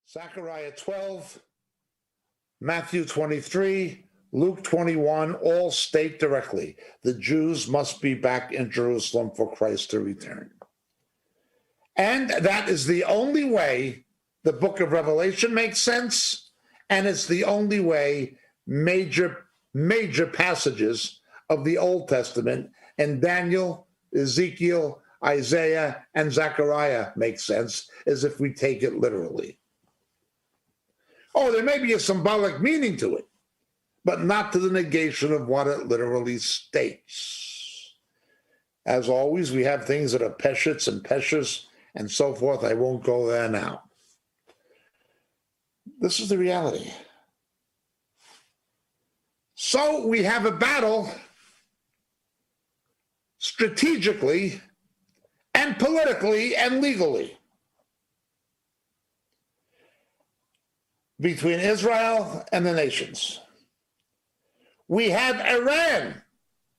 Zechariah 12, Matthew 23, Luke 21 all state directly the Jews must be back in Jerusalem for Christ to return. And that is the only way the book of Revelation makes sense, and it's the only way major passages of the Old Testament and Daniel, Ezekiel, Isaiah, and Zechariah make sense, as if we take it literally. Oh, there may be a symbolic meaning to it, but not to the negation of what it literally states. As always, we have things that are peshits and peshers and so forth. I won't go there now. This is the reality. So we have a battle strategically and politically and legally between Israel and the nations. We have Iran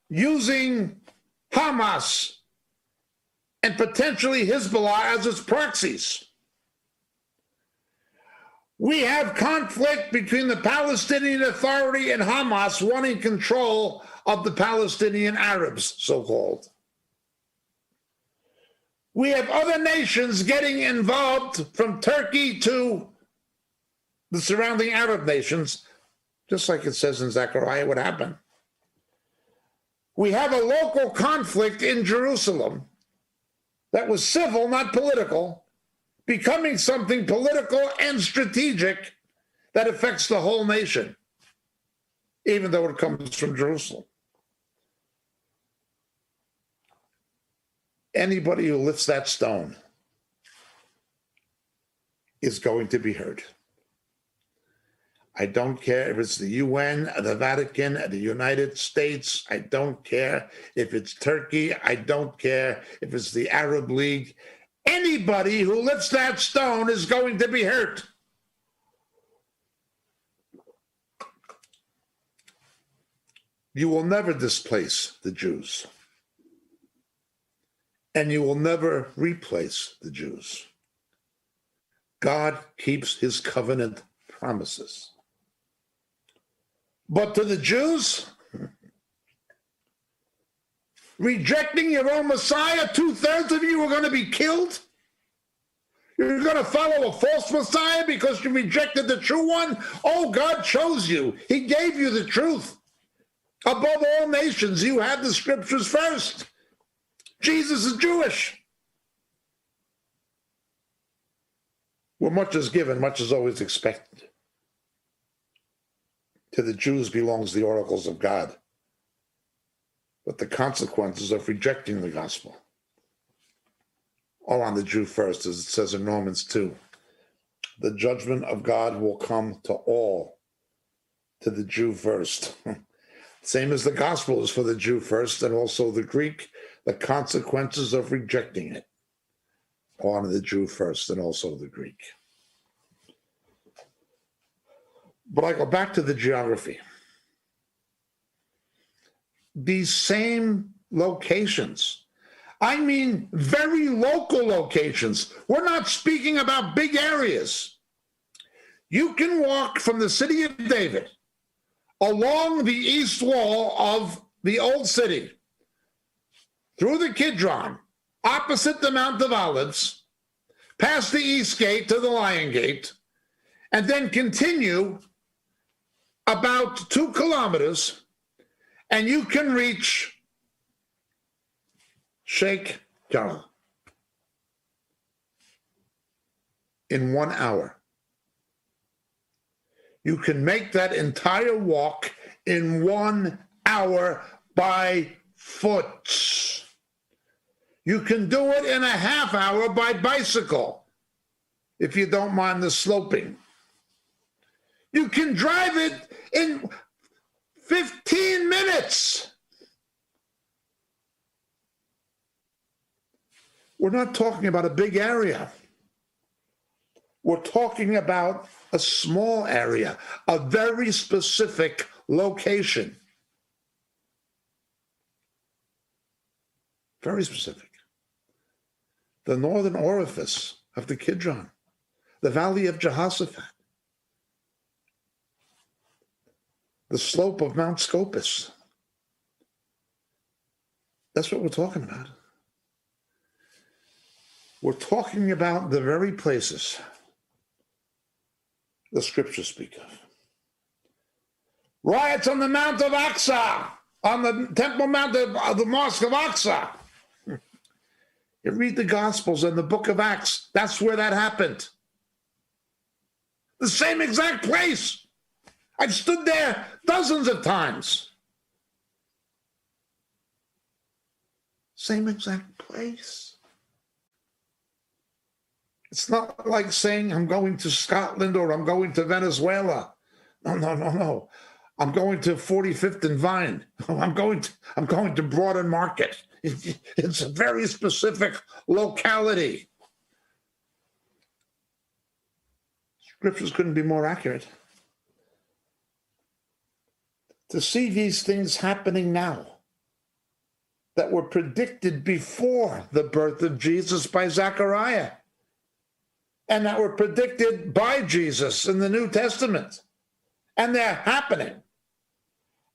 using Hamas and potentially Hezbollah as its proxies. We have conflict between the Palestinian Authority and Hamas wanting control of the Palestinian Arabs, so-called. We have other nations getting involved, from Turkey to the surrounding Arab nations, just like it says in Zechariah what happened. We have a local conflict in Jerusalem that was civil, not political, becoming something political and strategic that affects the whole nation, even though it comes from Jerusalem. Anybody who lifts that stone is going to be hurt. I don't care if it's the UN, the Vatican, the United States. I don't care if it's Turkey. I don't care if it's the Arab League. Anybody who lifts that stone is going to be hurt. You will never displace the Jews. And you will never replace the Jews. God keeps his covenant promises. But to the Jews, rejecting your own Messiah, 2/3 of you are going to be killed? You're going to follow a false Messiah because you rejected the true one? Oh, God chose you. He gave you the truth. Above all nations, you have the scriptures first. Jesus is Jewish. Where much is given, much is always expected. To the Jews belongs the oracles of God. But the consequences of rejecting the gospel are on the Jew first, as it says in Romans 2. The judgment of God will come to all, to the Jew first. Same as the gospel is for the Jew first, and also the Greek. The consequences of rejecting it are on the Jew first, and also the Greek. But I go back to the geography. These same locations, I mean very local locations. We're not speaking about big areas. You can walk from the city of David along the east wall of the old city, through the Kidron, opposite the Mount of Olives, past the east gate to the Lion Gate, and then continue about 2 kilometers, and you can reach Sheikh Jarrah in 1 hour. You can make that entire walk in 1 hour by foot. You can do it in a half hour by bicycle, if you don't mind the sloping. You can drive it in 15 minutes. We're not talking about a big area. We're talking about a small area, a very specific location. Very specific. The northern orifice of the Kidron, the valley of Jehoshaphat, the slope of Mount Scopus. That's what we're talking about. We're talking about the very places the scriptures speak of. Riots on the Mount of Aqsa, on the Temple Mount of the Mosque of Aqsa. You read the Gospels and the book of Acts, that's where that happened. The same exact place. I've stood there dozens of times. Same exact place. It's not like saying I'm going to Scotland or I'm going to Venezuela. No. I'm going to 45th and Vine. I'm going to Broaden Market. It's a very specific locality. Scriptures couldn't be more accurate. To see these things happening now that were predicted before the birth of Jesus by Zechariah, and that were predicted by Jesus in the New Testament, and they're happening.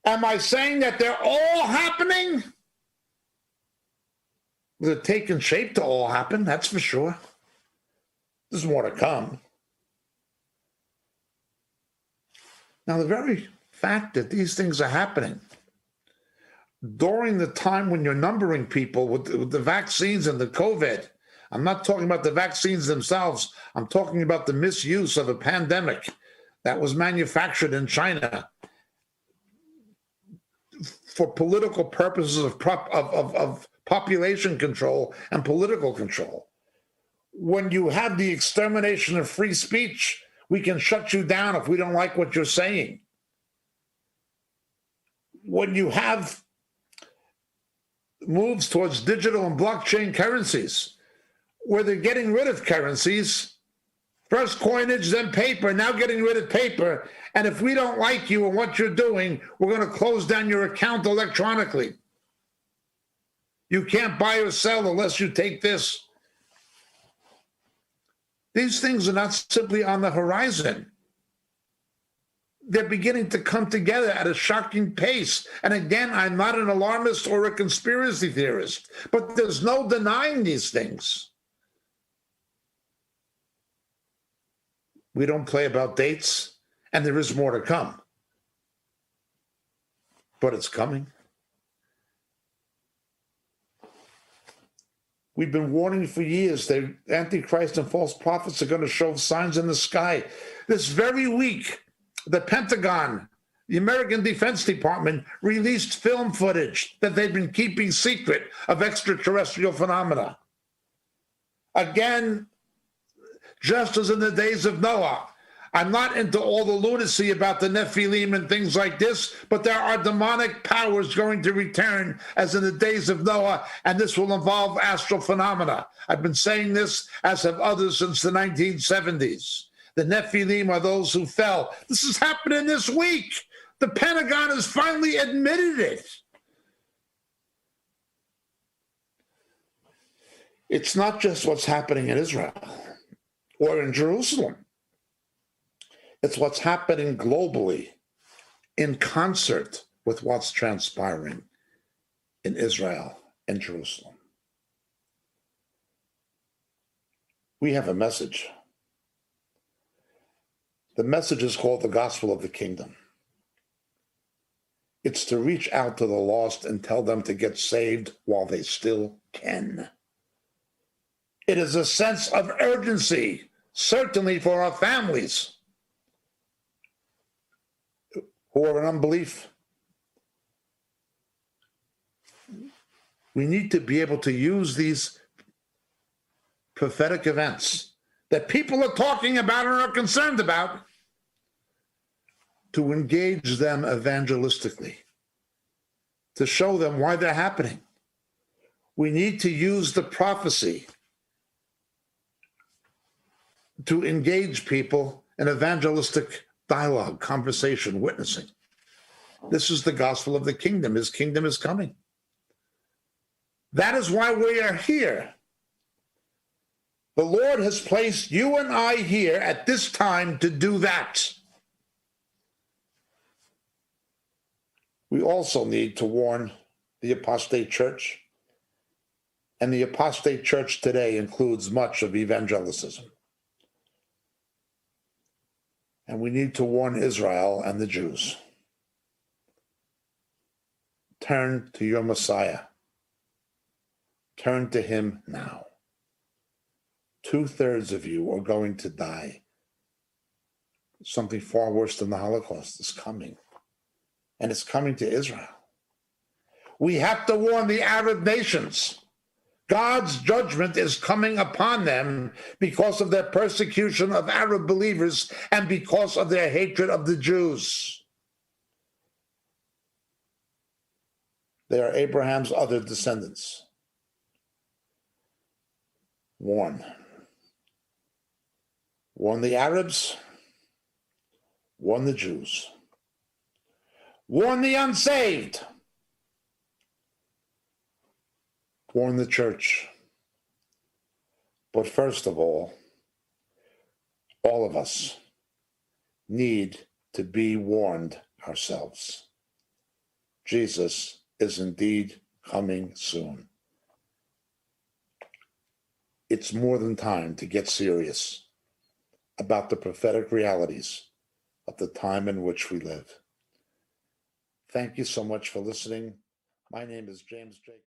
Am I saying that they're all happening? They're taking shape to all happen, that's for sure. There's more to come. Now, the very fact that these things are happening during the time when you're numbering people with the vaccines and the COVID, I'm not talking about the vaccines themselves, I'm talking about the misuse of a pandemic that was manufactured in China for political purposes of population control and political control. When you have the extermination of free speech, we can shut you down if we don't like what you're saying. When you have moves towards digital and blockchain currencies, where they're getting rid of currencies, first coinage, then paper, now getting rid of paper, and if we don't like you and what you're doing, we're going to close down your account electronically. You can't buy or sell unless you take this. These things are not simply on the horizon. They're beginning to come together at a shocking pace. And again, I'm not an alarmist or a conspiracy theorist, but there's no denying these things. We don't play about dates, and there is more to come. But it's coming. We've been warning for years that Antichrist and false prophets are going to show signs in the sky. This very week, the Pentagon, the American Defense Department, released film footage that they've been keeping secret of extraterrestrial phenomena. Again, just as in the days of Noah, I'm not into all the lunacy about the Nephilim and things like this, but there are demonic powers going to return as in the days of Noah, and this will involve astral phenomena. I've been saying this, as have others, since the 1970s. The Nephilim are those who fell. This is happening this week. The Pentagon has finally admitted it. It's not just what's happening in Israel or in Jerusalem. It's what's happening globally in concert with what's transpiring in Israel and Jerusalem. We have a message. The message is called the gospel of the kingdom. It's to reach out to the lost and tell them to get saved while they still can. It is a sense of urgency, certainly for our families who are in unbelief. We need to be able to use these prophetic events that people are talking about and are concerned about to engage them evangelistically, to show them why they're happening. We need to use the prophecy to engage people in evangelistic dialogue, conversation, witnessing. This is the gospel of the kingdom. His kingdom is coming. That is why we are here. The Lord has placed you and I here at this time to do that. We also need to warn the apostate church, and the apostate church today includes much of evangelicism. And we need to warn Israel and the Jews. Turn to your Messiah. Turn to him now. 2/3 of you are going to die. Something far worse than the Holocaust is coming. And it's coming to Israel. We have to warn the Arab nations. God's judgment is coming upon them because of their persecution of Arab believers and because of their hatred of the Jews. They are Abraham's other descendants. Warn. Warn the Arabs. Warn the Jews. Warn the unsaved. Warn the church. But first of all of us need to be warned ourselves. Jesus is indeed coming soon. It's more than time to get serious about the prophetic realities of the time in which we live. Thank you so much for listening. My name is James J.